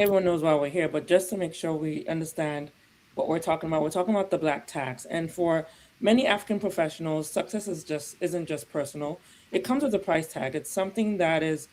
Everyone knows why we're here, but just to make sure we understand what we're talking about the black tax. And for many African professionals, success isn't just personal. It comes with a price tag. It's something that is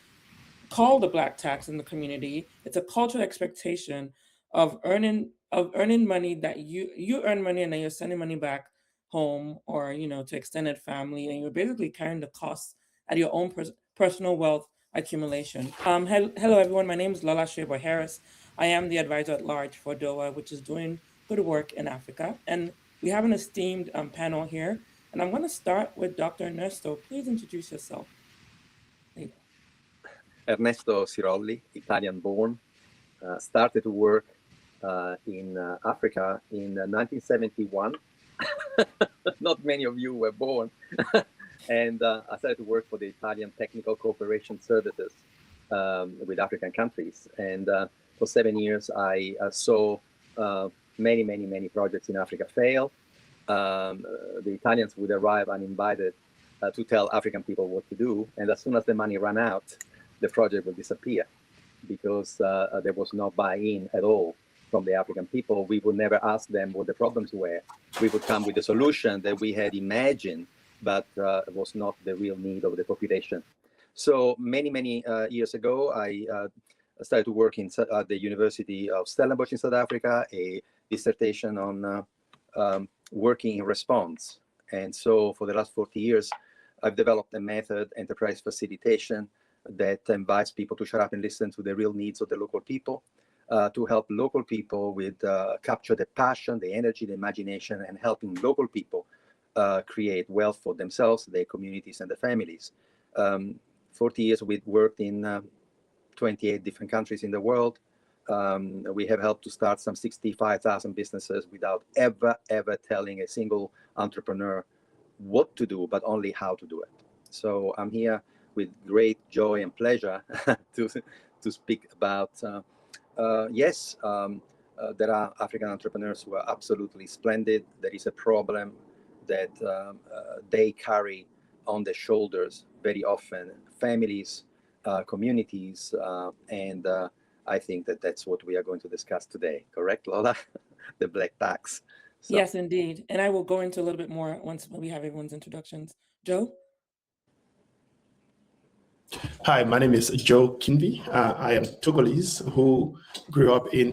called the black tax in the community. It's a cultural expectation of earning money that you earn money and then you're sending money back home or to extended family, and you're basically carrying the costs at your own personal wealth accumulation. Hello everyone. My name is Lola Harris. I am the advisor at large for DOWA, which is doing good work in Africa, and we have an esteemed panel here. And I'm going to start with Dr. Ernesto. Please introduce yourself. There you go. Ernesto Sirolli, Italian born, started to work in Africa in 1971. Not many of you were born. And I started to work for the Italian Technical Cooperation Services with African countries. And for 7 years, I saw many projects in Africa fail. The Italians would arrive uninvited to tell African people what to do. And as soon as the money ran out, the project would disappear because there was no buy-in at all from the African people. We would never ask them what the problems were. We would come with a solution that we had imagined, but was not the real need of the population. So many years ago, I started to work at the University of Stellenbosch in South Africa, a dissertation on working in response. And so for the last 40 years, I've developed a method, enterprise facilitation, that invites people to shut up and listen to the real needs of the local people, to help local people with capture the passion, the energy, the imagination, and helping local people create wealth for themselves, their communities, and their families. 40 years we've worked in 28 different countries in the world. We have helped to start some 65,000 businesses without ever telling a single entrepreneur what to do, but only how to do it. So I'm here with great joy and pleasure to speak about, yes, there are African entrepreneurs who are absolutely splendid. There is a problem that they carry on their shoulders very often, families, communities, and I think that that's what we are going to discuss today. Correct, Lola? The black tax. So. Yes, indeed. And I will go into a little bit more once we have everyone's introductions. Joe? Hi, my name is Joe Kinvi. I am Togolese who grew up in,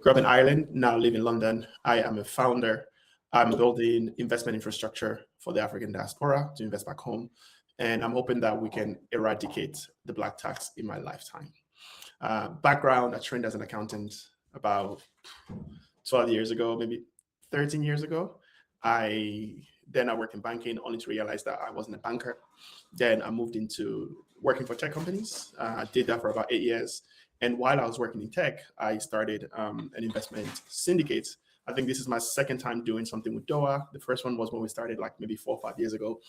grew up in Ireland, now live in London. I am a founder. I'm building investment infrastructure for the African diaspora to invest back home. And I'm hoping that we can eradicate the black tax in my lifetime. Background, I trained as an accountant about 12 years ago, maybe 13 years ago. Then I worked in banking, only to realize that I wasn't a banker. Then I moved into working for tech companies. I did that for about 8 years. And while I was working in tech, I started an investment syndicate. I think this is my second time doing something with DOWA. The first one was when we started like maybe 4 or 5 years ago.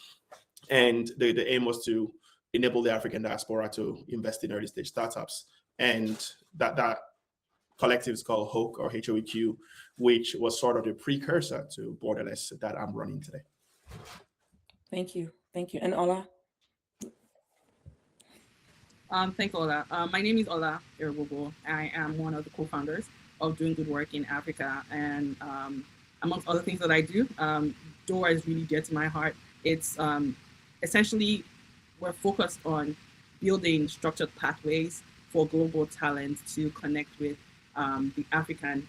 And the aim was to enable the African diaspora to invest in early stage startups. And that collective is called HOEQ, or HOEQ, which was sort of the precursor to Borderless that I'm running today. Thank you. And Ola? Thanks, Ola. My name is Ola Erogbogbo. I am one of the co-founders of Doing Good Work in Africa. And amongst other things that I do, DOWA is really dear to my heart. It's essentially, we're focused on building structured pathways for global talent to connect with the African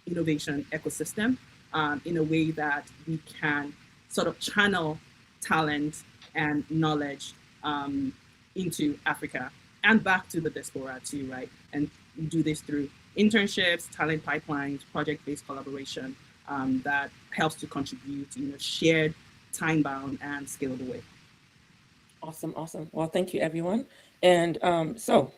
innovation ecosystem in a way that we can sort of channel talent and knowledge into Africa and back to the diaspora too, right? And we do this through internships, talent pipelines, project-based collaboration that helps to contribute in a shared, time-bound, and scalable way. Awesome. Well, thank you, everyone. And so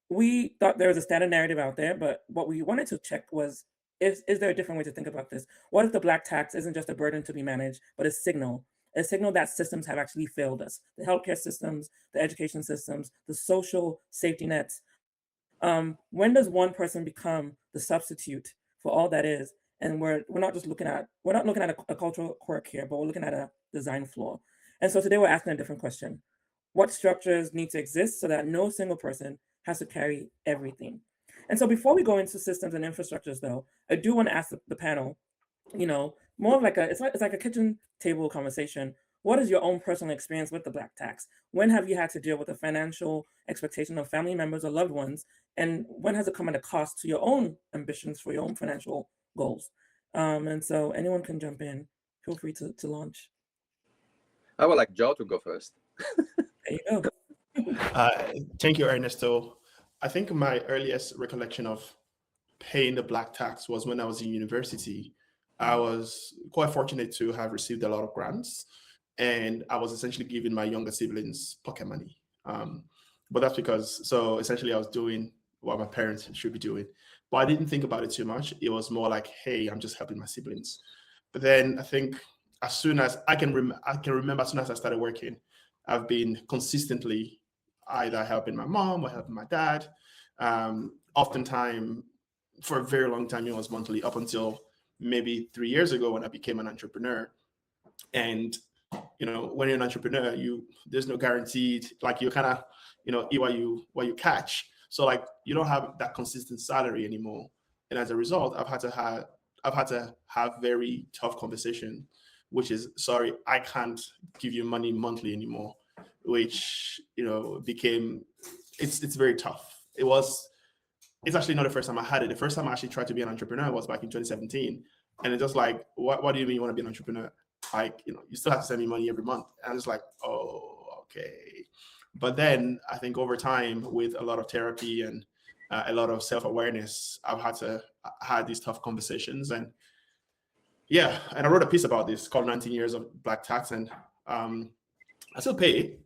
we thought there was a standard narrative out there, but what we wanted to check was, is there a different way to think about this? What if the black tax isn't just a burden to be managed, but a signal that systems have actually failed us? The healthcare systems, the education systems, the social safety nets. When does one person become the substitute for all that is? And we're not looking at a cultural quirk here, but we're looking at a design flaw. And so today we're asking a different question. What structures need to exist so that no single person has to carry everything. And so before we go into systems and infrastructures, though, I do want to ask the panel, more of like it's like a kitchen table conversation. What is your own personal experience with the Black tax? When have you had to deal with the financial expectation of family members or loved ones? And when has it come at a cost to your own ambitions for your own financial goals? And so anyone can jump in. Feel free to launch. I would like Joe to go first. There you go. Thank you, Ernesto. I think my earliest recollection of paying the Black tax was when I was in university. I was quite fortunate to have received a lot of grants, and I was essentially giving my younger siblings pocket money. But that's because, so essentially I was doing what my parents should be doing. But I didn't think about it too much. It was more like, hey, I'm just helping my siblings. But then I think as soon as I can remember, as soon as I started working, I've been consistently either helping my mom or helping my dad. Oftentimes, for a very long time, it was monthly, up until maybe 3 years ago when I became an entrepreneur. And when you're an entrepreneur, there's no guaranteed, like you kind of eat what you catch. So like you don't have that consistent salary anymore. And as a result, I've had to have very tough conversation, which is, sorry, I can't give you money monthly anymore, which became it's very tough. It's actually not the first time I had it. The first time I actually tried to be an entrepreneur was back in 2017. And it's just like, what do you mean you want to be an entrepreneur? Like, you still have to send me money every month. And I'm just like, oh, okay. But then I think over time, with a lot of therapy and a lot of self-awareness, I've had these tough conversations. And yeah, and I wrote a piece about this called 19 Years of Black Tax. And I still pay.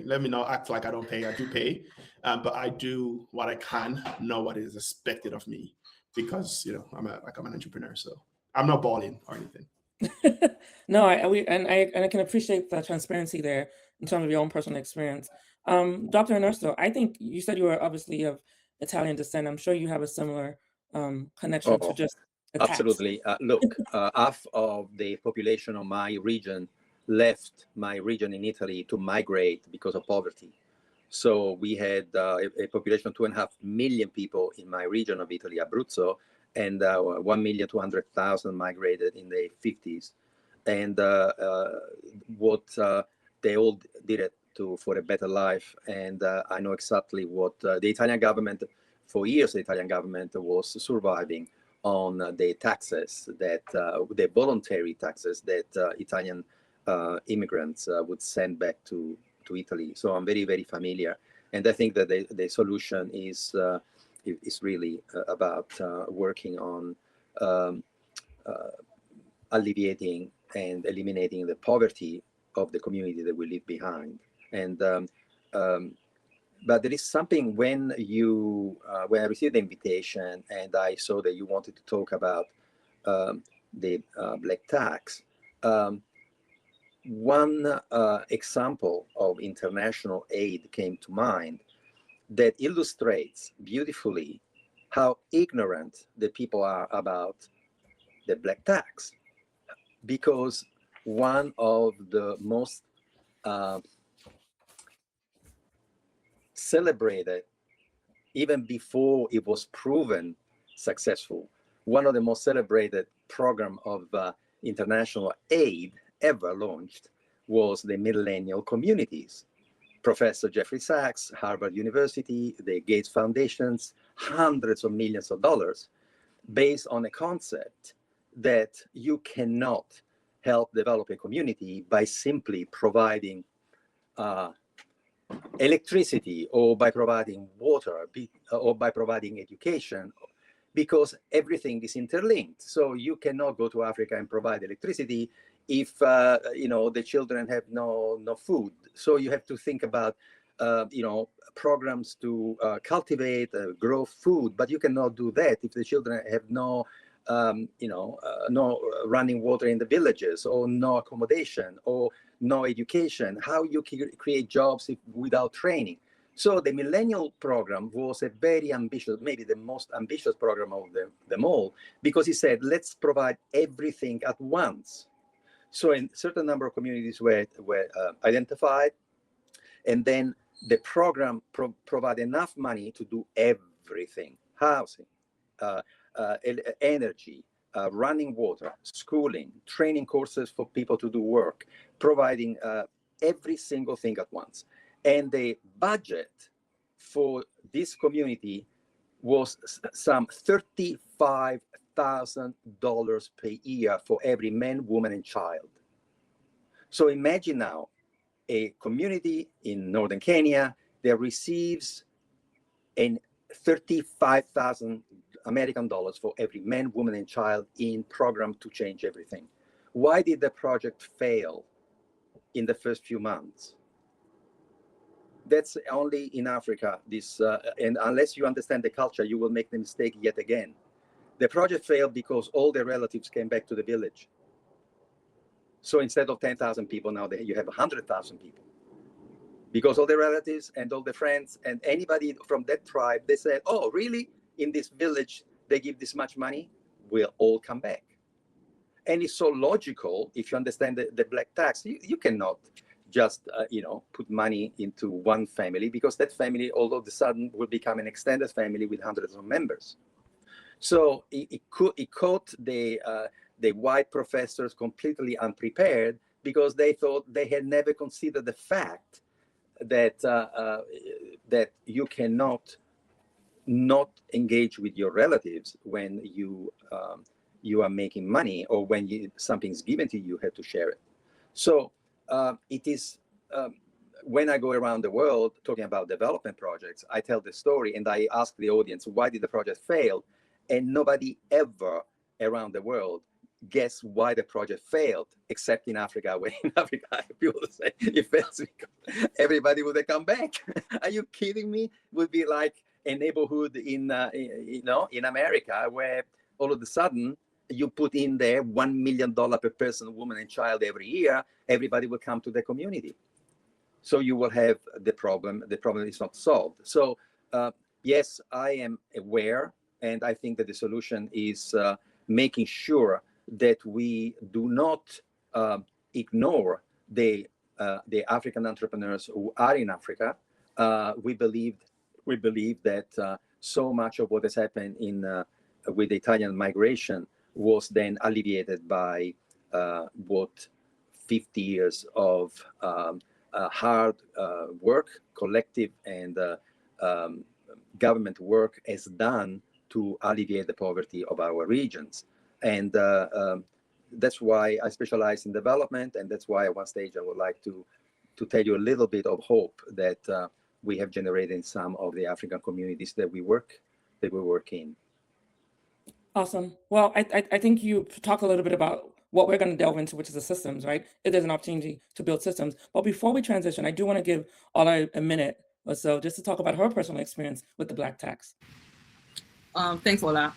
Let me not act like I don't pay. I do pay. But I do what I can, know what is expected of me, because I'm an entrepreneur, so I'm not balling or anything. No, I can appreciate the transparency there in terms of your own personal experience. Dr. Ernesto, I think you said you were obviously of Italian descent. I'm sure you have a similar connection to just the tax. Absolutely. Look, half of the population of my region left my region in Italy to migrate because of poverty. So we had a population of 2.5 million people in my region of Italy, Abruzzo, and 1,200,000 migrated in the 50s. And what they all did it for a better life. And I know exactly what the Italian government, for years, the Italian government was surviving on the taxes that, the voluntary taxes that Italian immigrants would send back to Italy. So I'm very, very familiar. And I think that the solution is really about working on alleviating and eliminating the poverty of the community that we leave behind. And but there is something when I received the invitation and I saw that you wanted to talk about the Black tax. One example of international aid came to mind that illustrates beautifully how ignorant the people are about the Black tax. Because one of the most celebrated, even before it was proven successful, one of the most celebrated program of international aid ever launched was the Millennial Communities. Professor Jeffrey Sachs, Harvard University, the Gates Foundations, hundreds of millions of dollars, based on a concept that you cannot help develop a community by simply providing electricity or by providing water or by providing education, because everything is interlinked. So you cannot go to Africa and provide electricity if the children have no food. So you have to think about programs to cultivate, grow food, but you cannot do that if the children have no running water in the villages, or no accommodation, or no education. How you create jobs without training? So the Millennial Program was a very ambitious, maybe the most ambitious program of them all, because he said, let's provide everything at once. So a certain number of communities were identified, and then the program provide enough money to do everything: housing, energy, running water, schooling, training courses for people to do work, providing every single thing at once. And the budget for this community was some $35,000 per year for every man, woman, and child. So imagine now a community in northern Kenya that receives an 35,000 American dollars for every man, woman, and child in program to change everything. Why did the project fail in the first few months? That's only in Africa. And unless you understand the culture, you will make the mistake yet again. The project failed because all the relatives came back to the village. So instead of 10,000 people, now you have 100,000 people. Because all the relatives and all the friends and anybody from that tribe, they said, oh, really? In this village, they give this much money? We'll all come back. And it's so logical, if you understand the black tax, you cannot just put money into one family, because that family all of a sudden will become an extended family with hundreds of members. So it caught the white professors completely unprepared, because they thought they had never considered the fact that that you cannot not engage with your relatives when you are making money, or when something's given to you, you have to share it. So it is when I go around the world talking about development projects, I tell the story and I ask the audience, why did the project fail? And nobody ever around the world guess why the project failed, except in Africa, where in Africa people say it fails because everybody would have come back. Are you kidding me? It would be like a neighborhood in America, where all of a sudden you put in there $1 million per person, woman, and child every year. Everybody will come to the community. So you will have the problem. The problem is not solved. So yes, I am aware, and I think that the solution is making sure that we do not ignore the African entrepreneurs who are in Africa. We believe that so much of what has happened with the Italian migration was then alleviated by what 50 years of hard work, collective and government work has done to alleviate the poverty of our regions. And that's why I specialize in development, and that's why at one stage I would like to tell you a little bit of hope that we have generated in some of the African communities that we work in. Awesome. Well, I think you talked a little bit about what we're going to delve into, which is the systems, right? If there's an opportunity to build systems. But before we transition, I do want to give Ola a minute or so just to talk about her personal experience with the black tax. Thanks, Ola.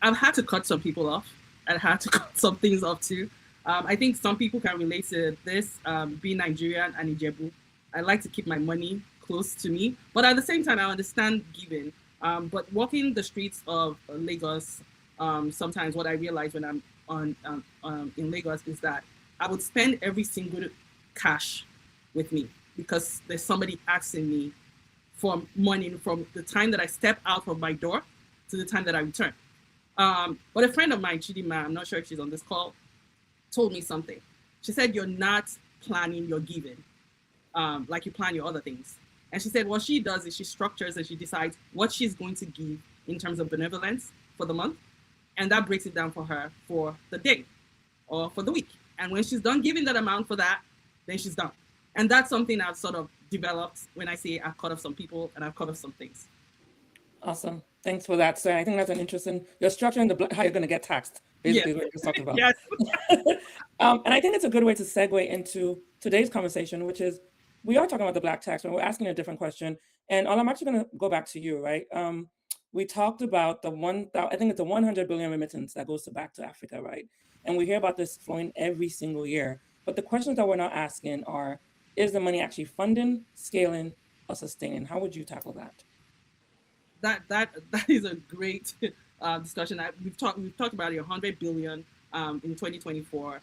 I've had to cut some people off. I've had to cut some things off too. I think some people can relate to this, being Nigerian and Ijebu. I like to keep my money close to me, but at the same time, I understand giving. But walking the streets of Lagos, sometimes what I realize when I'm in Lagos is that I would spend every single cash with me, because there's somebody asking me for money from the time that I step out of my door to the time that I return. But a friend of mine, Chidima, I'm not sure if she's on this call, told me something. She said, you're not planning your giving like you plan your other things. And she said what she does is she structures and she decides what she's going to give in terms of benevolence for the month. And that breaks it down for her for the day or for the week. And when she's done giving that amount for that, then she's done. And that's something I've sort of developed when I say I've cut off some people and I've cut off some things. Awesome. Thanks for that, sir. I think that's an interesting, you're structuring how you're going to get taxed, basically, what you're talking about. Yes. And I think it's a good way to segue into today's conversation, which is, we are talking about the black tax, and we're asking a different question. And I'm actually going to go back to you, right? We talked about I think it's a 100 billion remittance that goes back to Africa, right? And we hear about this flowing every single year. But the questions that we're not asking are, is the money actually funding, scaling, or sustaining? How would you tackle that? That is a great discussion. We've talked about it, 100 billion in 2024.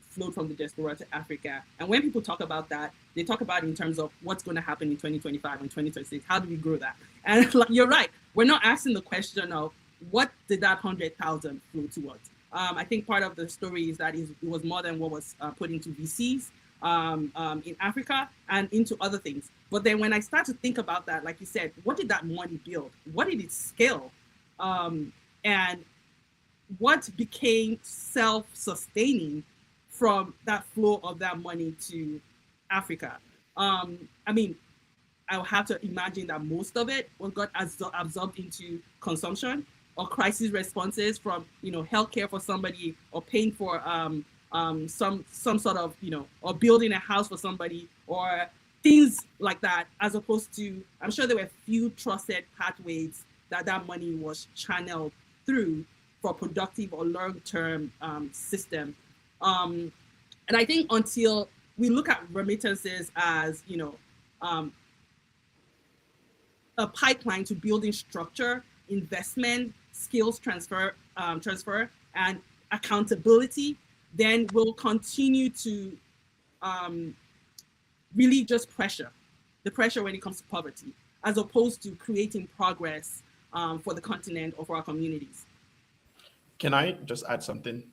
flowed from the diaspora to Africa. And when people talk about that, they talk about it in terms of what's going to happen in 2025 and 2026. How do we grow that? And you're right. We're not asking the question of what did that 100,000 flow towards. I think part of the story is that it was more than what was put into VCs in Africa and into other things. But then when I start to think about that, like you said, what did that money build? What did it scale? And what became self-sustaining from that flow of that money to Africa? I mean, I would have to imagine that most of it got absorbed into consumption or crisis responses from, healthcare for somebody, or paying for some sort of, or building a house for somebody, or things like that, as opposed to, I'm sure there were few trusted pathways that money was channeled through for productive or long-term system. And I think until we look at remittances as, a pipeline to building structure, investment, skills transfer, and accountability, then we'll continue to really just the pressure when it comes to poverty, as opposed to creating progress for the continent or for our communities. Can I just add something?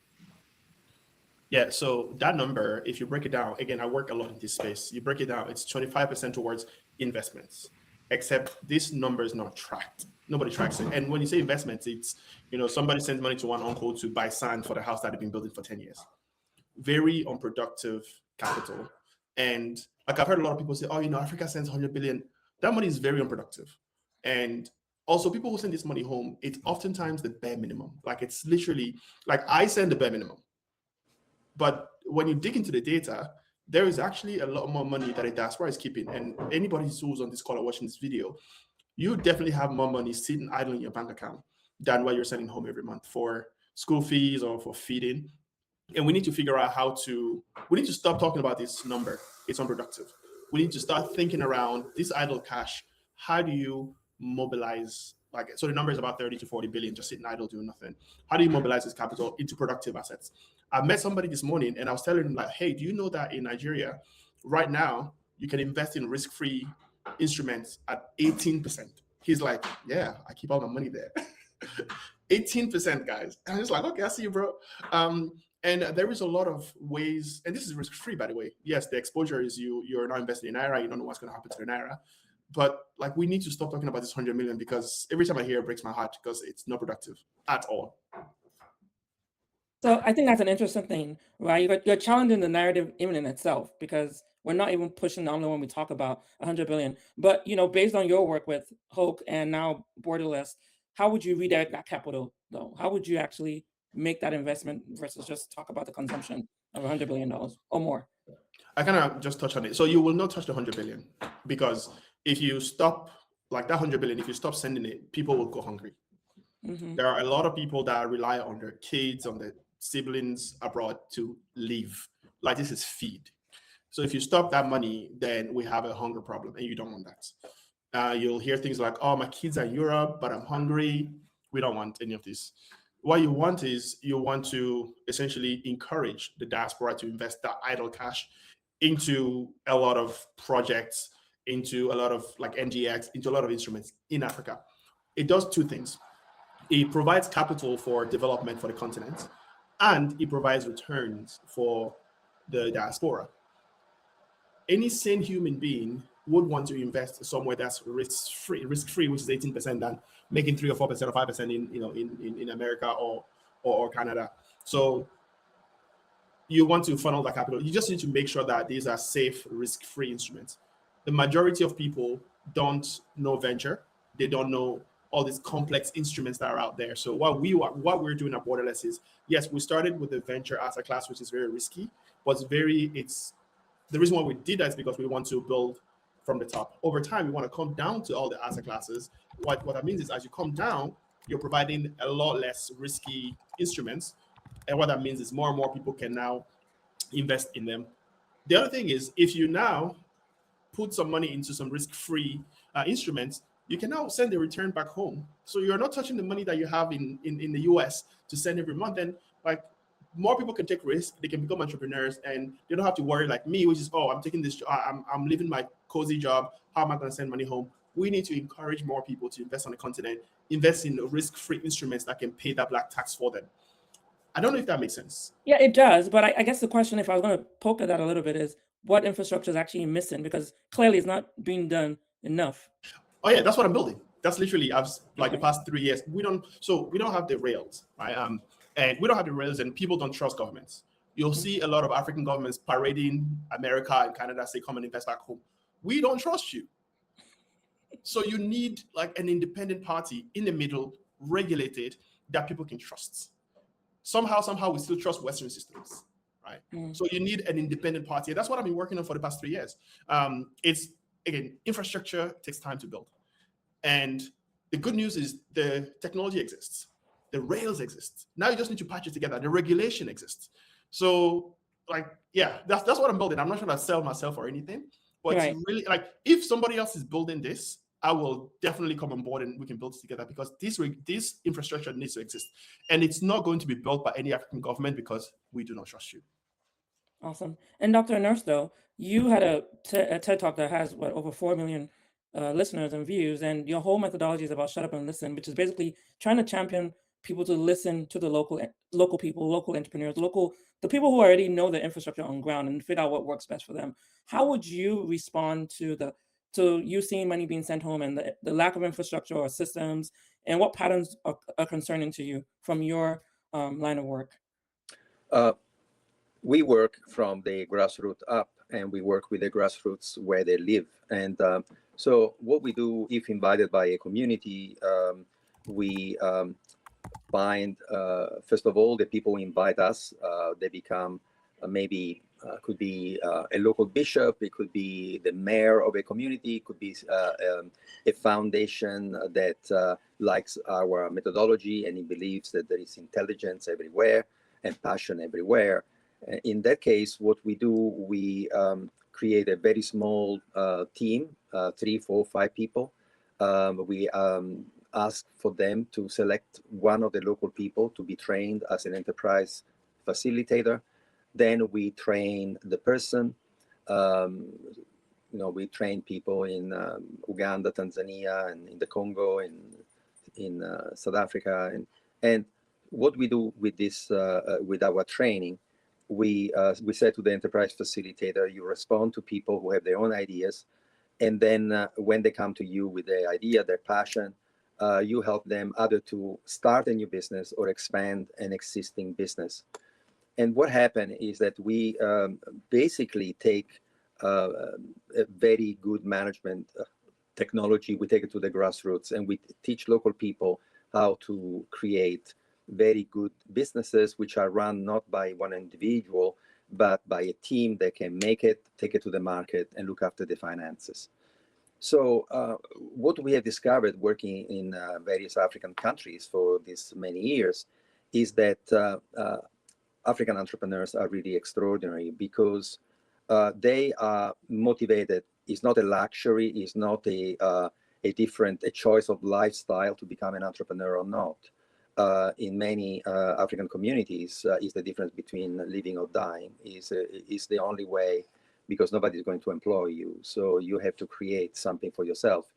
Yeah, so that number, if you break it down, again, I work a lot in this space. You break it down, it's 25% towards investments, except this number is not tracked. Nobody tracks it. And when you say investments, it's, somebody sends money to one uncle to buy sand for the house that they've been building for 10 years. Very unproductive capital. And like I've heard a lot of people say, Africa sends 100 billion. That money is very unproductive. And also people who send this money home, it's oftentimes the bare minimum. Like it's literally, like I send the bare minimum. But when you dig into the data, there is actually a lot more money that a diaspora is keeping. And anybody who's on this call or watching this video, you definitely have more money sitting idle in your bank account than what you're sending home every month for school fees or for feeding. And we need to figure out we need to stop talking about this number. It's unproductive. We need to start thinking around this idle cash. How do you mobilize, so the number is about 30 to 40 billion just sitting idle doing nothing. How do you mobilize this capital into productive assets? I met somebody this morning and I was telling him hey, do you know that in Nigeria right now, you can invest in risk-free instruments at 18%. He's like, yeah, I keep all my money there. 18%, guys. And I'm just like, okay, I see you, bro. And there is a lot of ways, and this is risk-free, by the way. Yes, the exposure is you're not investing in Naira, you don't know what's going to happen to the Naira. But we need to stop talking about this 100 million, because every time I hear it breaks my heart, because it's not productive at all. So I think that's an interesting thing, right? You're challenging the narrative even in itself, because we're not even pushing the envelope when we talk about 100 billion. But, based on your work with Hoke and now Borderless, how would you redirect that capital, though? How would you actually make that investment versus just talk about the consumption of $100 billion or more? I kind of just touch on it. So you will not touch the 100 billion, because if you stop, that 100 billion, if you stop sending it, people will go hungry. Mm-hmm. There are a lot of people that rely on their kids, on their siblings abroad to live. This is feed. So if you stop that money, then we have a hunger problem, and you don't want that. You'll hear things like, oh, my kids are in Europe, but I'm hungry. We don't want any of this. What you want is you want to essentially encourage the diaspora to invest that idle cash into a lot of projects, into a lot of NGX, into a lot of instruments in Africa. It does two things. It provides capital for development for the continent, and it provides returns for the diaspora. Any sane human being would want to invest somewhere that's risk-free, which is 18%, than making 3 or 4% or 5% in America or Canada. So you want to funnel that capital. You just need to make sure that these are safe, risk-free instruments. The majority of people don't know venture. They don't know all these complex instruments that are out there. So what we're doing at Borderless is, yes, we started with the venture asset class, which is very risky, but the reason why we did that is because we want to build from the top. Over time, we want to come down to all the asset classes. What that means is, as you come down, you're providing a lot less risky instruments. And what that means is more and more people can now invest in them. The other thing is, if you now put some money into some risk-free instruments, you can now send the return back home. So you're not touching the money that you have in the US to send every month. And more people can take risks, they can become entrepreneurs, and they don't have to worry like me, which is, oh, I'm taking this, I'm leaving my cozy job. How am I going to send money home? We need to encourage more people to invest on the continent, invest in risk-free instruments that can pay that black tax for them. I don't know if that makes sense. Yeah, it does. But I guess the question, if I was going to poke at that a little bit, is what infrastructure is actually missing? Because clearly it's not being done enough. Oh yeah, that's what I'm building. That's literally like Okay. the past 3 years. We don't have the rails, right? And we don't have the rails, and people don't trust governments. You'll see a lot of African governments parading America and Canada, say, come and invest back home. We don't trust you. So you need like an independent party in the middle, regulated, that people can trust. Somehow we still trust Western systems, right? So you need an independent party. And that's what I've been working on for the past 3 years. It's, again, infrastructure takes time to build. And the good news is the technology exists. The rails exist. Now you just need to patch it together. The regulation exists. So like, yeah, that's what I'm building. I'm not trying to sell myself or anything, but Right. it's really like, if somebody else is building this, I will definitely come on board and we can build it together, because this infrastructure needs to exist. And it's not going to be built by any African government because we do not trust you. Awesome. And Dr. Ernesto, you had a TED Talk that has, what, over 4 million listeners and views, and your whole methodology is about shut up and listen, which is basically trying to champion people to listen to the local people, local entrepreneurs, the people who already know the infrastructure on ground and figure out what works best for them. How would you respond to you seeing money being sent home and the lack of infrastructure or systems, and what patterns are concerning to you from your line of work? We work from the grassroots up, and we work with the grassroots where they live. And so what we do, if invited by a community, we find, first of all, the people who invite us, they become maybe could be a local bishop, it could be the mayor of a community, it could be a foundation that likes our methodology and he believes that there is intelligence everywhere and passion everywhere. In that case, what we do, we create a very small team, 3, 4, 5 people. We ask for them to select one of the local people to be trained as an enterprise facilitator. Then we train the person. We train people in Uganda, Tanzania, and in the Congo, in South Africa. And what we do with this, with our training, we say to the enterprise facilitator, you respond to people who have their own ideas. And then when they come to you with their idea, their passion, you help them either to start a new business or expand an existing business. And what happened is that we basically take a very good management technology, we take it to the grassroots, and we teach local people how to create very good businesses, which are run not by one individual, but by a team that can make it, take it to the market, and look after the finances. So what we have discovered working in various African countries for these many years is that African entrepreneurs are really extraordinary because they are motivated. It's not a luxury. It's not a choice of lifestyle to become an entrepreneur or not. In many African communities, is the difference between living or dying. Is the only way, because nobody's going to employ you. So you have to create something for yourself.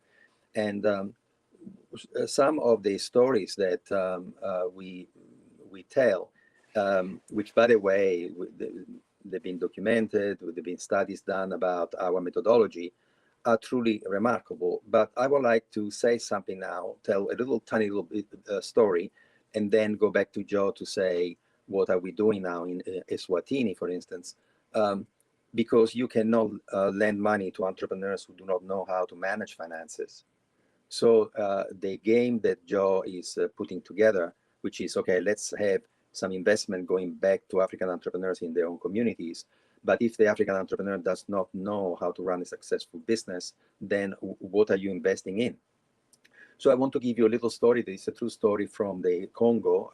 And some of the stories that we tell, which, by the way, they've been documented, there have been studies done about our methodology, are truly remarkable. But I would like to say something now, tell a tiny little bit story, and then go back to Joe to say, what are we doing now in Eswatini, for instance? Because you cannot lend money to entrepreneurs who do not know how to manage finances. So the game that Joe is putting together, which is, okay, let's have some investment going back to African entrepreneurs in their own communities. But if the African entrepreneur does not know how to run a successful business, then what are you investing in? So I want to give you a little story. This is a true story from the Congo,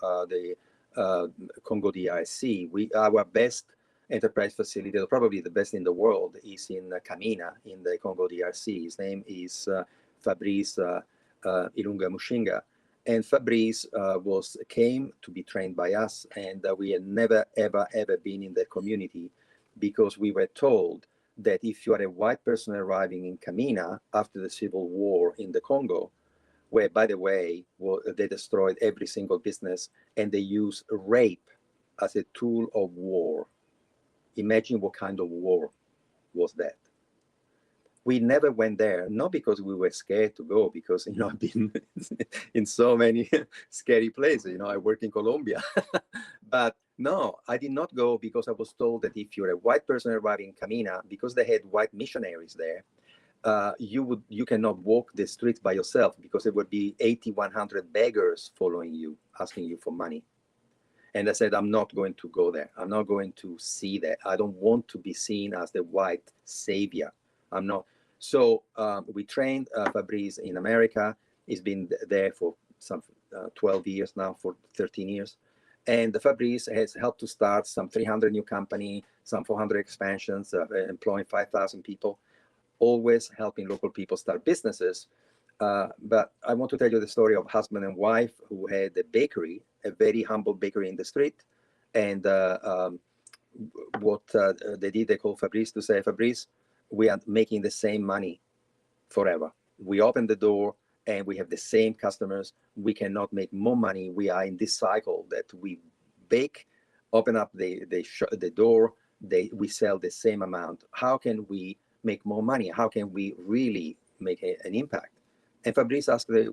Congo DRC. Our best enterprise facilitator, probably the best in the world, is in Kamina in the Congo DRC. His name is Fabrice Ilunga Mushinga. And Fabrice came to be trained by us, and we had never, ever, ever been in the community, because we were told that if you are a white person arriving in Kamina after the civil war in the Congo, where, by the way, they destroyed every single business, and they used rape as a tool of war. Imagine what kind of war was that. We never went there, not because we were scared to go, because, you know, I've been in so many scary places. You know, I worked in Colombia. But no, I did not go because I was told that if you're a white person arriving in Kamina, because they had white missionaries there, you cannot walk the streets by yourself, because there would be 100 beggars following you, asking you for money. And I said, I'm not going to go there. I'm not going to see that. I don't want to be seen as the white savior. I'm not. So we trained Fabrice in America. He's been there for some 12 years now, for 13 years. And Fabrice has helped to start some 300 new company, some 400 expansions, employing 5,000 people, always helping local people start businesses. But I want to tell you the story of husband and wife who had a bakery, a very humble bakery in the street. And what they did, they called Fabrice to say, Fabrice, we are making the same money forever. We open the door and we have the same customers. We cannot make more money. We are in this cycle that we bake, open up the door, we sell the same amount. How can we make more money? How can we really make an impact? And Fabrice asked the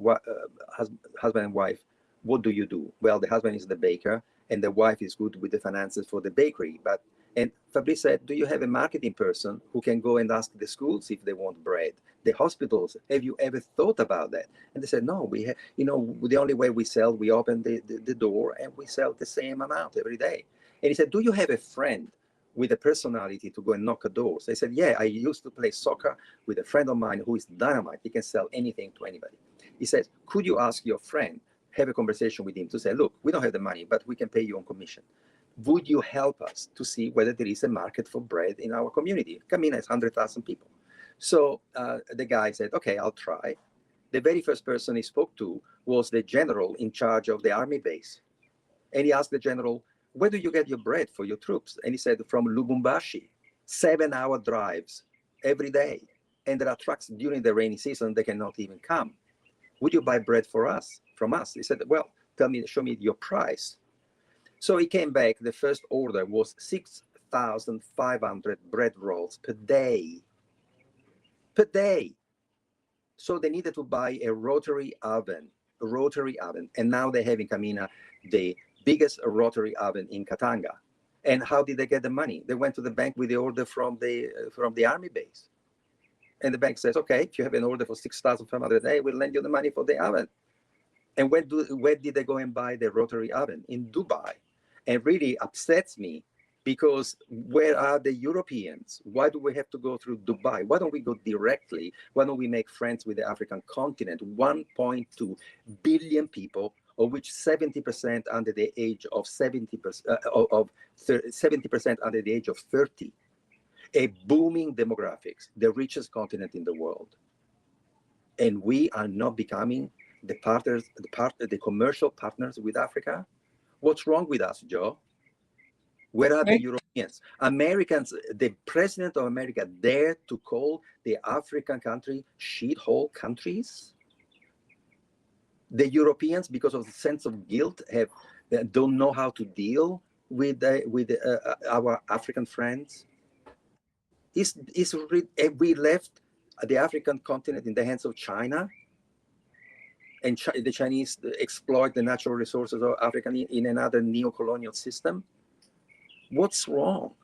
husband and wife, what do you do? Well, the husband is the baker and the wife is good with the finances for the bakery. And Fabrice said, do you have a marketing person who can go and ask the schools if they want bread? The hospitals, have you ever thought about that? And they said, no, we have, you know, the only way we sell, we open the door and we sell the same amount every day. And he said, do you have a friend with a personality to go and knock at doors? I said, yeah, I used to play soccer with a friend of mine who is dynamite. He can sell anything to anybody. He says, could you ask your friend, have a conversation with him to say, look, we don't have the money, but we can pay you on commission. Would you help us to see whether there is a market for bread in our community? Kamina has 100,000 people. So the guy said, okay, I'll try. The very first person he spoke to was the general in charge of the army base. And he asked the general, where do you get your bread for your troops? And he said, from Lubumbashi, 7-hour drives every day. And there are trucks during the rainy season, they cannot even come. Would you buy bread from us? He said, well, show me your price. So he came back, the first order was 6,500 bread rolls per day. Per day. So they needed to buy a rotary oven. And now they have in Kamina the biggest rotary oven in Katanga. And how did they get the money? They went to the bank with the order from the army base. And the bank says, okay, if you have an order for 6,500 a day, we'll lend you the money for the oven. And where did they go and buy the rotary oven? In Dubai. And really upsets me, because where are the Europeans? Why do we have to go through Dubai? Why don't we go directly? Why don't we make friends with the African continent? 1.2 billion people, of which 70% under the age of 70% under the age of 30. A booming demographics, the richest continent in the world. And we are not becoming the commercial partners with Africa. What's wrong with us, Joe? Where are the Europeans? Americans, the president of America dared to call the African country shithole countries? The Europeans, because of the sense of guilt, don't know how to deal with our African friends. We left the African continent in the hands of China, and the Chinese exploit the natural resources of Africa in another neo-colonial system. What's wrong?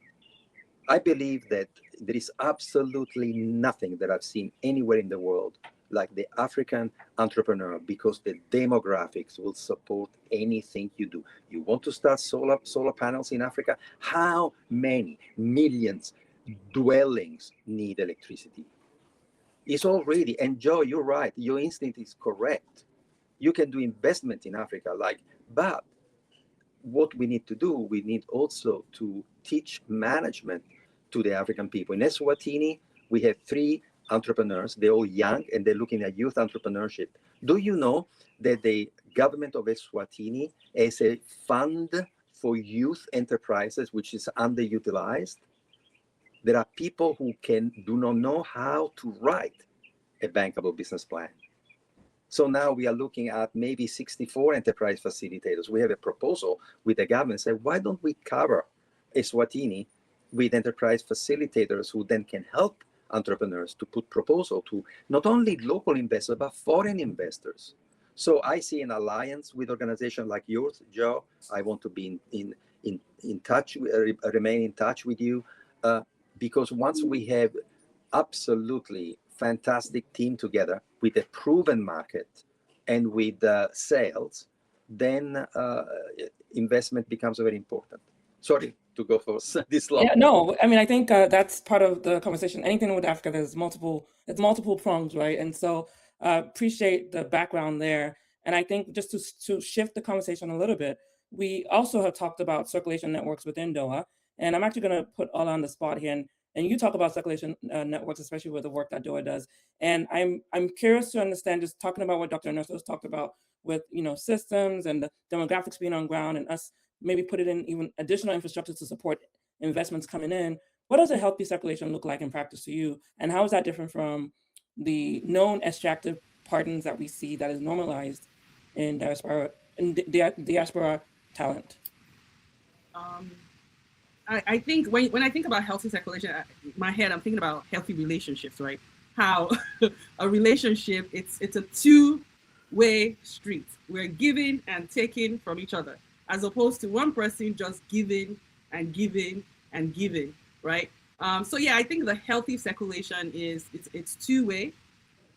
I believe that there is absolutely nothing that I've seen anywhere in the world like the African entrepreneur, because the demographics will support anything you do. You want to start solar panels in Africa? How many millions dwellings need electricity? It's already, and Joe, you're right, your instinct is correct. You can do investment in Africa, but what we need to do, we need also to teach management to the African people. In Eswatini, we have 3 entrepreneurs. They're all young and they're looking at youth entrepreneurship. Do you know that they government of Eswatini as a fund for youth enterprises, which is underutilized. There are people who do not know how to write a bankable business plan. So now we are looking at maybe 64 enterprise facilitators. We have a proposal with the government, say, why don't we cover Eswatini with enterprise facilitators who then can help entrepreneurs to put proposal to not only local investors, but foreign investors. So I see an alliance with organizations like yours, Joe. I want to be in touch, remain in touch with you, because once we have absolutely fantastic team together with a proven market and with sales, then investment becomes very important. Sorry to go for this long. Yeah, no, I mean, I think that's part of the conversation. Anything with Africa, it's multiple prongs, right? And so appreciate the background there. And I think just to shift the conversation a little bit, we also have talked about circulation networks within DOWA. And I'm actually going to put Ola on the spot here. And you talk about circulation networks, especially with the work that DOWA does. And I'm curious to understand, just talking about what Dr. Ernesto has talked about with, systems and the demographics being on ground and us maybe put it in even additional infrastructure to support investments coming in. What does a healthy circulation look like in practice to you? And how is that different from the known extractive pardons that we see that is normalized in diaspora talent? I think when I think about healthy circulation, in my head, I'm thinking about healthy relationships, right? How a relationship, it's a two-way street. We're giving and taking from each other, as opposed to one person just giving and giving and giving, right? So yeah, I think the healthy circulation it's two-way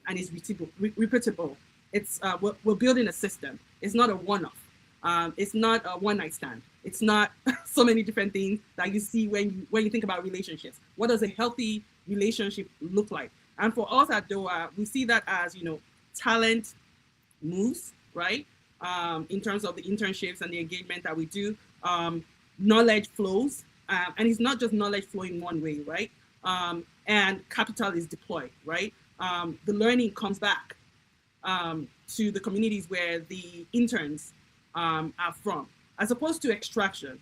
and it's repeatable. It's we're building a system. It's not a one-off. It's not a one-night stand. It's not so many different things that you see when you think about relationships. What does a healthy relationship look like? And for us at DOWA, we see that as talent moves, right? In terms of the internships and the engagement that we do, knowledge flows, and it's not just knowledge flowing one way, right? And capital is deployed, right? The learning comes back to the communities where the interns are from, as opposed to extraction,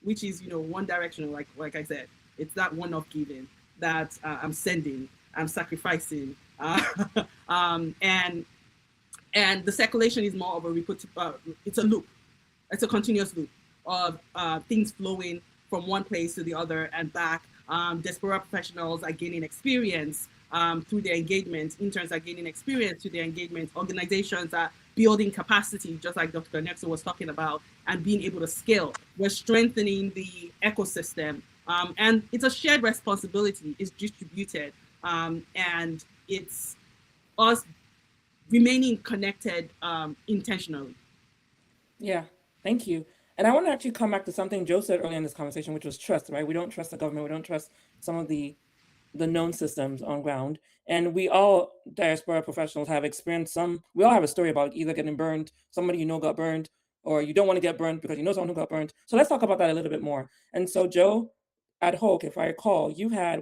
which is one directional, like I said. It's that one-off giving that I'm sending, I'm sacrificing, and the circulation is more of it's a loop. It's a continuous loop of things flowing from one place to the other and back. Diaspora professionals are gaining experience through their engagement. Interns are gaining experience through their engagement. Organizations are building capacity, just like Dr. Ernesto was talking about, and being able to scale. We're strengthening the ecosystem. And it's a shared responsibility. It's distributed. And it's us remaining connected intentionally. Yeah, thank you. And I want to actually come back to something Joe said earlier in this conversation, which was trust, right? We don't trust the government. We don't trust some of the known systems on ground. And we all, diaspora professionals, have experienced we all have a story about either getting burned, somebody got burned, or you don't want to get burned because you know someone who got burned. So let's talk about that a little bit more. And so Joe, at Hoke, if I recall, you've had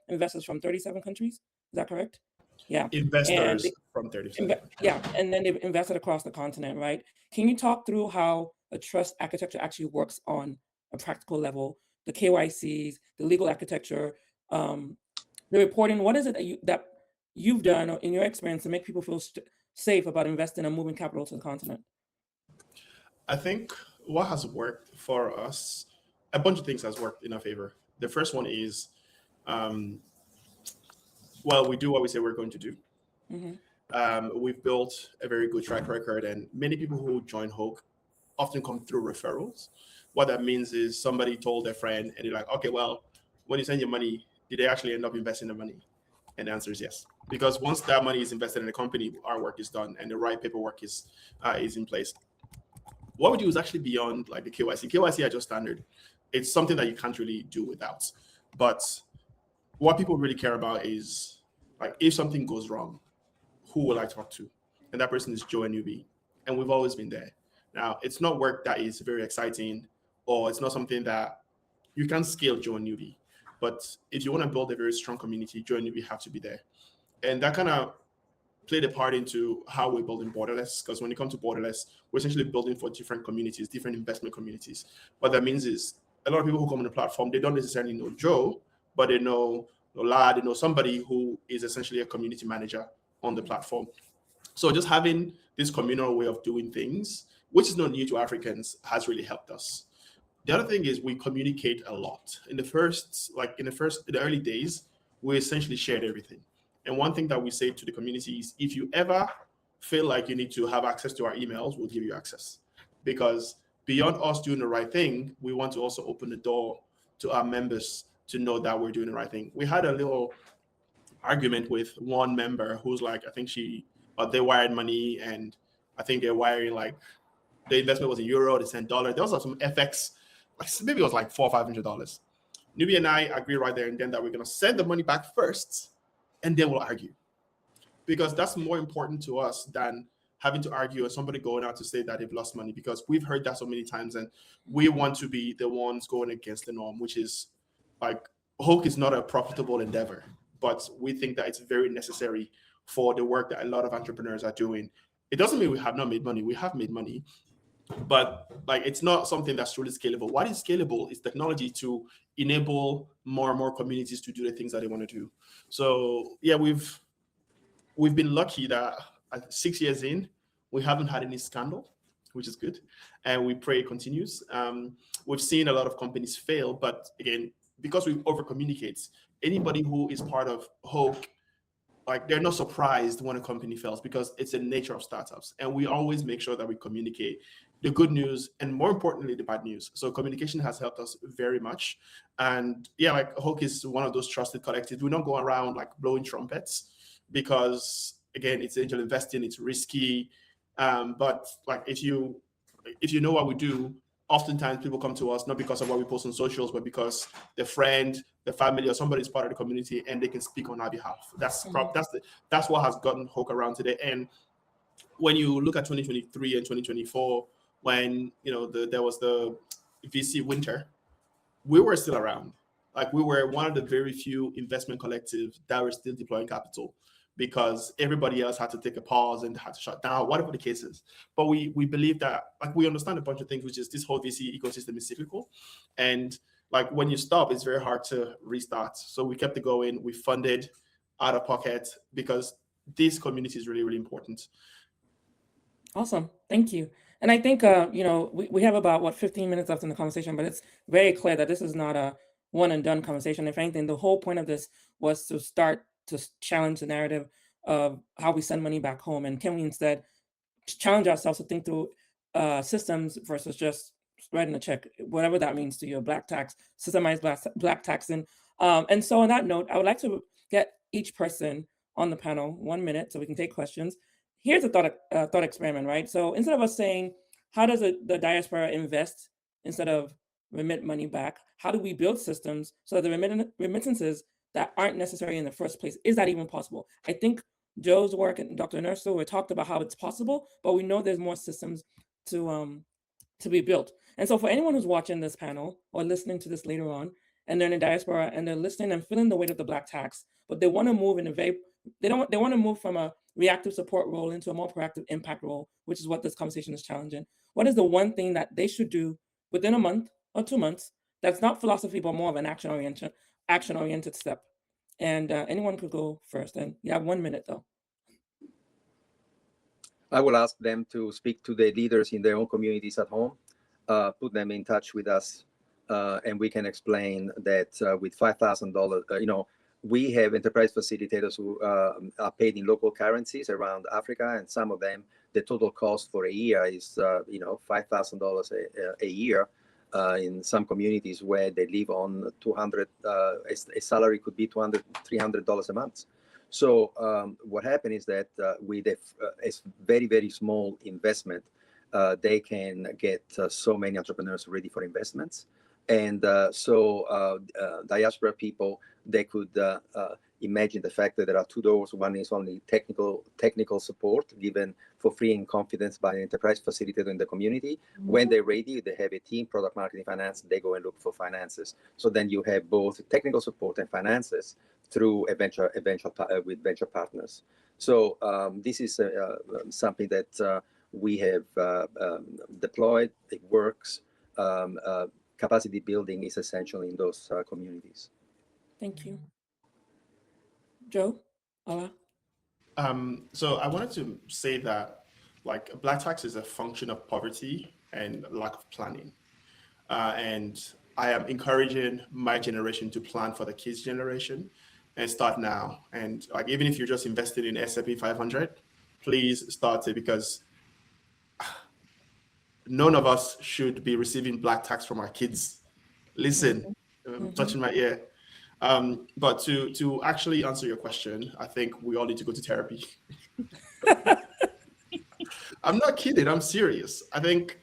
investors from 37 countries. Is that correct? Yeah. Investors from 37. Yeah, and then they've invested across the continent, right? Can you talk through how a trust architecture actually works on a practical level? The KYCs, the legal architecture, the reporting. What is it that you've done in your experience to make people feel safe about investing and moving capital to the continent? I think what has worked for us, a bunch of things has worked in our favor. The first one is, we do what we say we're going to do. Mm-hmm. We've built a very good track record, and many people who join Hoke often come through referrals. What that means is somebody told their friend, and they're like, okay, well, when you send your money, did they actually end up investing the money? And the answer is yes. Because once that money is invested in the company, our work is done and the right paperwork is in place. What we do is actually beyond like the KYC. KYC are just standard. It's something that you can't really do without. But what people really care about is, like, if something goes wrong, who will I talk to? And that person is Joe Newby. And we've always been there. Now, it's not work that is very exciting, or it's not something that you can scale Joe Newby. But if you want to build a very strong community, Joe Newby have to be there. And that kind of played a part into how we're building Borderless, because when it comes to Borderless, we're essentially building for different communities, different investment communities. What that means is a lot of people who come on the platform, they don't necessarily know Joe, but they know Lola, they know somebody who is essentially a community manager on the platform. So just having this communal way of doing things, which is not new to Africans, has really helped us. The other thing is we communicate a lot. In the early days, we essentially shared everything. And one thing that we say to the community is, if you ever feel like you need to have access to our emails, we'll give you access. Because beyond us doing the right thing, we want to also open the door to our members to know that we're doing the right thing. We had a little argument with one member who's like, I think they wired money, and I think they're wiring like, the investment was in euro, they sent dollar. There was some FX, like maybe it was like $400 or $500. Nubi and I agreed right there and then that we're going to send the money back first, and then we'll argue, because that's more important to us than having to argue or somebody going out to say that they've lost money, because we've heard that so many times, and we want to be the ones going against the norm, which is like, Hulk is not a profitable endeavor, but we think that it's very necessary for the work that a lot of entrepreneurs are doing. It doesn't mean we have not made money. We have made money, but like, it's not something that's truly scalable. What is scalable is technology to enable more and more communities to do the things that they want to do. So yeah, we've been lucky that at 6 years in, we haven't had any scandal, which is good, and we pray it continues. We've seen a lot of companies fail, but again, because we over communicate, anybody who is part of Hope, like, they're not surprised when a company fails, because it's the nature of startups. And we always make sure that we communicate the good news and, more importantly, the bad news. So communication has helped us very much. And yeah, like, Hulk is one of those trusted collectives. We don't go around like blowing trumpets, because again, it's angel investing, it's risky. But like, if you know what we do, oftentimes people come to us not because of what we post on socials, but because the friend, the family, or somebody is part of the community and they can speak on our behalf. That's what has gotten Hulk around today. And when you look at 2023 and 2024, when there was the VC winter, we were still around. Like, we were one of the very few investment collectives that were still deploying capital, because everybody else had to take a pause and had to shut down, whatever the case is. But we believe that, like, we understand a bunch of things, which is this whole VC ecosystem is cyclical. And like, when you stop, it's very hard to restart. So we kept it going. We funded out of pocket, because this community is really, really important. Awesome. Thank you. And I think, we have about 15 minutes left in the conversation, but it's very clear that this is not a one and done conversation. If anything, the whole point of this was to start to challenge the narrative of how we send money back home. And can we instead challenge ourselves to think through systems versus just writing a check, whatever that means to you, black tax, systemized black taxing. And so on that note, I would like to get each person on the panel 1 minute so we can take questions. Here's a thought experiment, right? So instead of us saying, how does the diaspora invest instead of remit money back? How do we build systems so that the remittances that aren't necessary in the first place, is that even possible? I think Joe's work and Dr. Ernesto, we talked about how it's possible, but we know there's more systems to be built. And so for anyone who's watching this panel or listening to this later on, and they're in the diaspora and they're listening and feeling the weight of the black tax, but they want to move they want to move from a reactive support role into a more proactive impact role, which is what this conversation is challenging. What is the one thing that they should do within a month or 2 months that's not philosophy, but more of an action-oriented step? And anyone could go first. And you have 1 minute, though. I will ask them to speak to the leaders in their own communities at home, put them in touch with us, and we can explain that with $5,000, we have enterprise facilitators who are paid in local currencies around Africa, and some of them, the total cost for a year is, $5,000 a year. In some communities where they live on $200, a salary could be $200, $300 a month. So what happened is that with a very, very small investment, they can get so many entrepreneurs ready for investments. And so diaspora people, they could imagine the fact that there are two doors. One is only technical support given for free and confidence by an enterprise facilitator in the community. Mm-hmm. When they're ready, they have a team, product marketing, finance, they go and look for finances. So then you have both technical support and finances through with venture partners. So this is something that we have deployed. It works. Capacity building is essential in those communities. Thank you. Joe? Ola? So I wanted to say that like black tax is a function of poverty and lack of planning. And I am encouraging my generation to plan for the kids' generation and start now. And like even if you're just invested in S&P 500, please start it, because none of us should be receiving black tax from our kids. Listen, touching my ear. But to actually answer your question, I think we all need to go to therapy. I'm not kidding. I'm serious. I think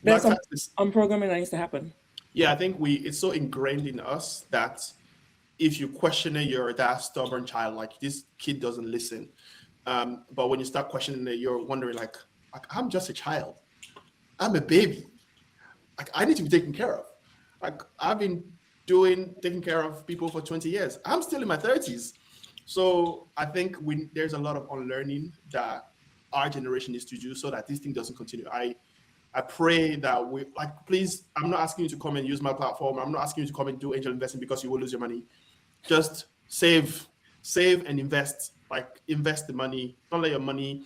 There's black some tax is, programming that needs to happen. yeah, I think it's so ingrained in us that if you question it, you're that stubborn child, like this kid doesn't listen. But when you start questioning it, you're wondering like I'm just a child. I'm a baby. Like I need to be taken care of. Like I've been taking care of people for 20 years. I'm still in my 30s. So I think there's a lot of unlearning that our generation needs to do so that this thing doesn't continue. I pray that please, I'm not asking you to come and use my platform. I'm not asking you to come and do angel investing because you will lose your money. Just save and invest, like invest the money. Don't let your money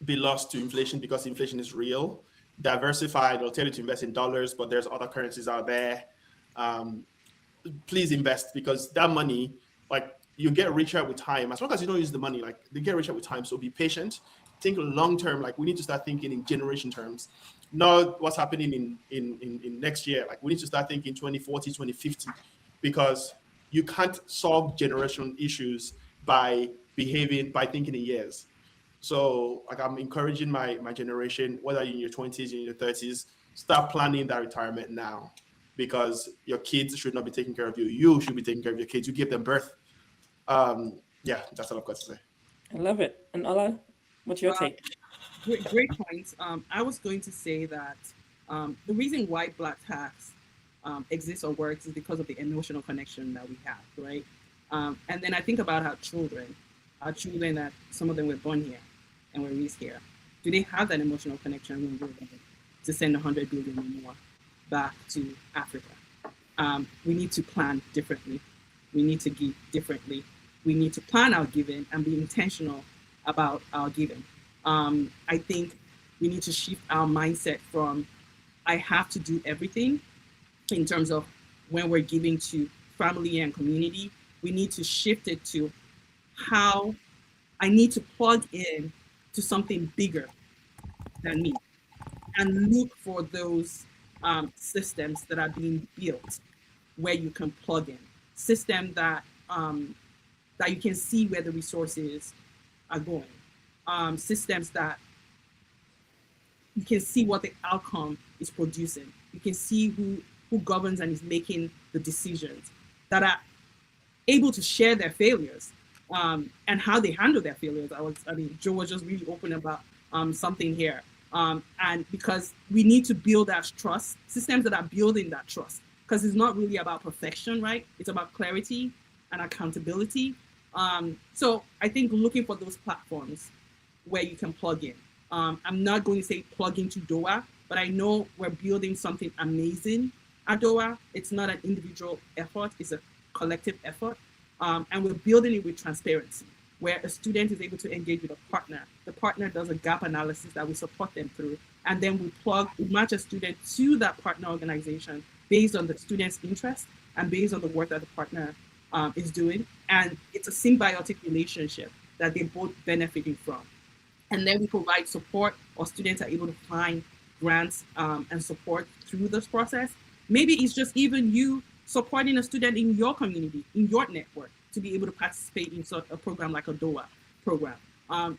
be lost to inflation, because inflation is real. Diversify, they'll tell you to invest in dollars, but there's other currencies out there. Please invest, because that money, like you get richer with time. As long as you don't use the money, like they get richer with time. So be patient, think long term. Like we need to start thinking in generation terms, not what's happening in next year. Like we need to start thinking 2040, 2050, because you can't solve generation issues by thinking in years. So like I'm encouraging my generation, whether you're in your 20s, in your 30s, start planning that retirement now, because your kids should not be taking care of you. You should be taking care of your kids. You give them birth. Yeah, that's all I've got to say. I love it. And Ola, what's your take? Great points. I was going to say that the reason why black tax exists or works is because of the emotional connection that we have, right? And then I think about our children that some of them were born here and were raised here. Do they have that emotional connection when we're ready to send 100 billion or more back to Africa? We need to plan differently. We need to give differently. We need to plan our giving and be intentional about our giving. I think we need to shift our mindset from I have to do everything in terms of when we're giving to family and community. We need to shift it to how I need to plug in to something bigger than me and look for those systems that are being built where you can plug in, system that you can see where the resources are going, systems that you can see what the outcome is producing. You can see who governs and is making the decisions, that are able to share their failures and how they handle their failures. Joe was just really open about something here. And because we need to build that trust, systems that are building that trust, because it's not really about perfection, right? It's about clarity and accountability. So I think looking for those platforms where you can plug in. I'm not going to say plug into DOWA, but I know we're building something amazing at DOWA. It's not an individual effort, it's a collective effort. And we're building it with transparency, where a student is able to engage with a partner. The partner does a gap analysis that we support them through. And then we match a student to that partner organization based on the student's interest and based on the work that the partner is doing. And it's a symbiotic relationship that they're both benefiting from. And then we provide support, or students are able to find grants and support through this process. Maybe it's just even you supporting a student in your community, in your network, to be able to participate in sort of a program like a DOWA program.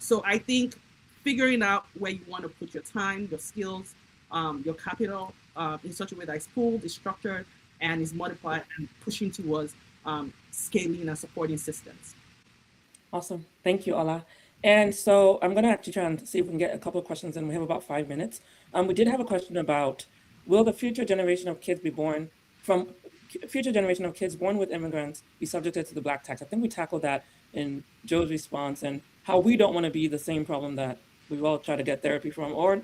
So I think figuring out where you want to put your time, your skills, your capital in such a way that is pooled, is structured, and is modified, and pushing towards scaling and supporting systems. Awesome. Thank you, Ola. And so I'm going to actually try and see if we can get a couple of questions in. We have about 5 minutes. We did have a question about, will the future generation of kids born with immigrants be subjected to the black tax? I think we tackled that in Joe's response. And how we don't want to be the same problem that we all try to get therapy from, or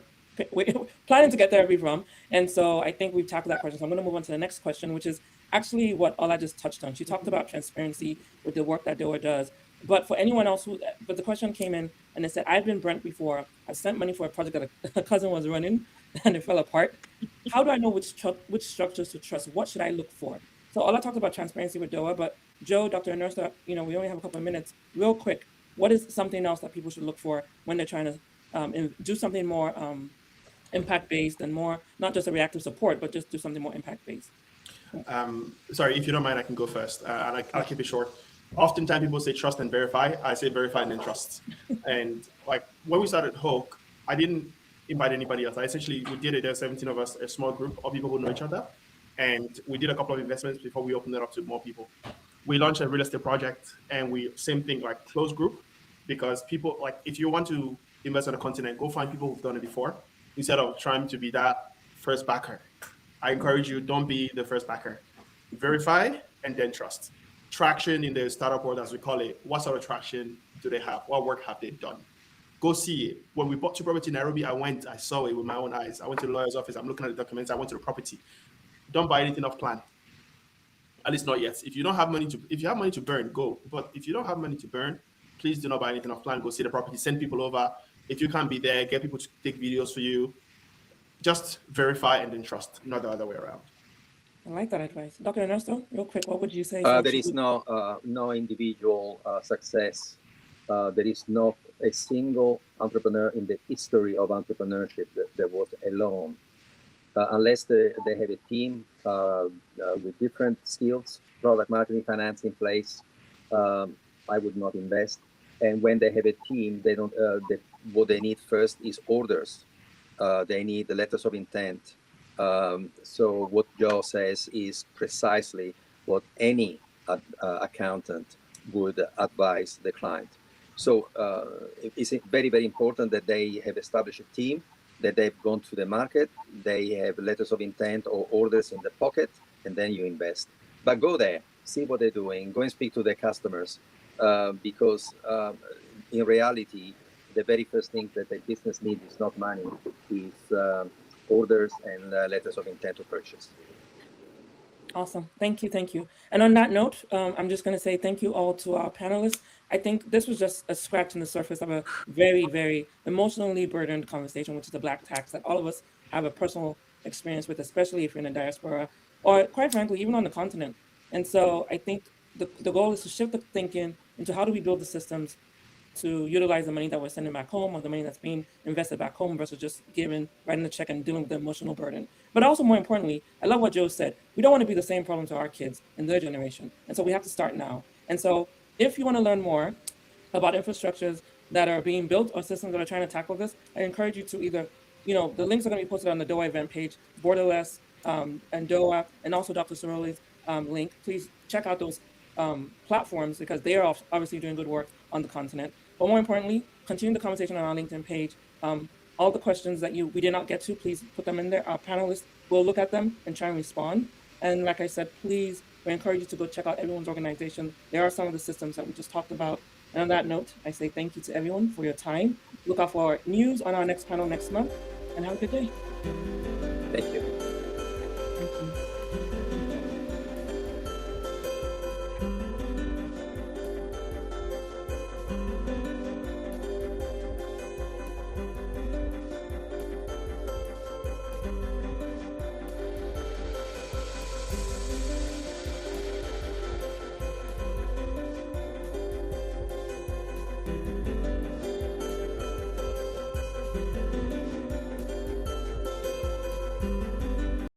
we're planning to get therapy from. And so I think we've tackled that question. So I'm going to move on to the next question, which is actually what Ola just touched on. She talked about transparency with the work that DOWA does. But for anyone else but the question came in and it said, I've been burnt before. I've sent money for a project that a cousin was running and it fell apart. How do I know which structures to trust? What should I look for? So Ola talked about transparency with DOWA, but Joe, Dr. Ernesto, we only have a couple of minutes. Real quick, what is something else that people should look for when they're trying to do something more impact-based and more, not just a reactive support, but just do something more impact-based? Sorry, if you don't mind, I can go first, and I'll keep it short. Oftentimes people say trust and verify. I say verify and then trust. And like when we started Hoke, I didn't invite anybody else. We did it. There were 17 of us, a small group of people who know each other. And we did a couple of investments before we opened it up to more people. We launched a real estate project, and same thing, like closed group, because people, like if you want to invest on a continent, go find people who've done it before instead of trying to be that first backer. I encourage you, don't be the first backer. Verify and then trust. Traction in the startup world, as we call it. What sort of traction do they have? What work have they done? Go see it. When we bought 2 property in Nairobi, I saw it with my own eyes. I went to the lawyer's office. I'm looking at the documents. I went to the property. Don't buy anything off plan. At least not yet. If you have money to burn, go. But if you don't have money to burn, please do not buy anything off plan. Go see the property. Send people over. If you can't be there, get people to take videos for you. Just verify and then trust, not the other way around. I like that advice. Dr. Ernesto, real quick, what would you say? There is no individual success. There is not a single entrepreneur in the history of entrepreneurship that was alone. Unless they have a team with different skills, product marketing, finance in place, I would not invest. And when they have a team, they don't. What they need first is orders. They need the letters of intent. So what Joe says is precisely what any accountant would advise the client. So it's very, very important that they have established a team, that they've gone to the market, they have letters of intent or orders in the pocket, and then you invest. But go there, see what they're doing, go and speak to their customers, because in reality, the very first thing that a business needs is not money, is orders and letters of intent to purchase. Awesome. Thank you. And on that note, I'm just going to say thank you all to our panelists. I think this was just a scratch in the surface of a very, very emotionally burdened conversation, which is the Black tax that all of us have a personal experience with, especially if you're in a diaspora or quite frankly, even on the continent. And so I think the goal is to shift the thinking into how do we build the systems to utilize the money that we're sending back home or the money that's being invested back home versus just writing the check and dealing with the emotional burden. But also more importantly, I love what Joe said. We don't want to be the same problem to our kids in their generation. And so we have to start now. And so if you want to learn more about infrastructures that are being built or systems that are trying to tackle this, I encourage you to either, the links are going to be posted on the DOWA event page, Borderless and DOWA, and also Dr. Sirolli's link. Please check out those platforms because they are obviously doing good work on the continent. But more importantly, continue the conversation on our LinkedIn page. All the questions that we did not get to, please put them in there. Our panelists will look at them and try and respond. And like I said, please, we encourage you to go check out everyone's organization. There are some of the systems that we just talked about. And on that note, I say thank you to everyone for your time. Look out for our news on our next panel next month, and have a good day. Thank you. Thank you.